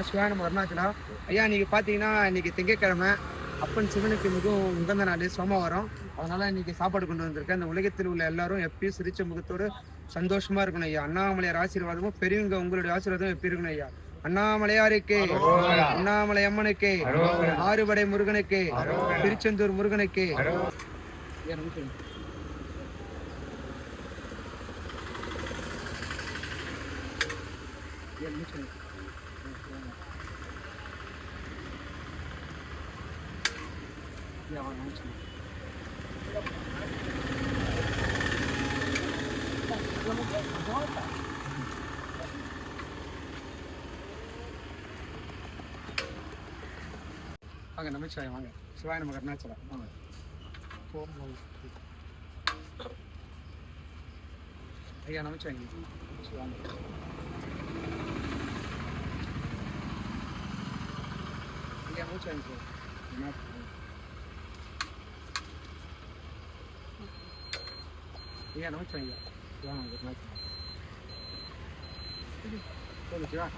சிவாய நம்ம அருணாச்சலா. ஐயா இன்னைக்கு பார்த்தீங்கன்னா இன்னைக்கு திங்கட்கிழமை அப்பன் சிவனுக்கு மிகவும் உகந்த நாள் சோமவாரம். அதனால இன்னைக்கு சாப்பாடு கொண்டு வந்திருக்கேன். அந்த உலகத்தில் உள்ள எல்லாரும் எப்பயும் சிரிச்ச முகத்தோடு சந்தோஷமா இருக்கணும் ஐயா. அண்ணாமலையார் ஆசீர்வாதமும் பெரியவங்க உங்களுடைய ஆசீர்வாதம் எப்படி இருக்கணும் ஐயா. அண்ணாமலையாருக்கு, அண்ணாமலை அம்மனுக்கு, ஆறுபடை முருகனுக்கு, திருச்செந்தூர் முருகனுக்கு. வாங்க நமச்சிவாய் வாங்க. சிவாய நமக்கு அருணாச்சலா வாங்க. ஐயா நமச்சிவாய் வாங்க. ஐயா நமச்சிவாய் சார். ஐயா நமச்சிவாய் ஐயா. சிவாய நமக்கு அருணாச்சலா. சொல்லு சிவா.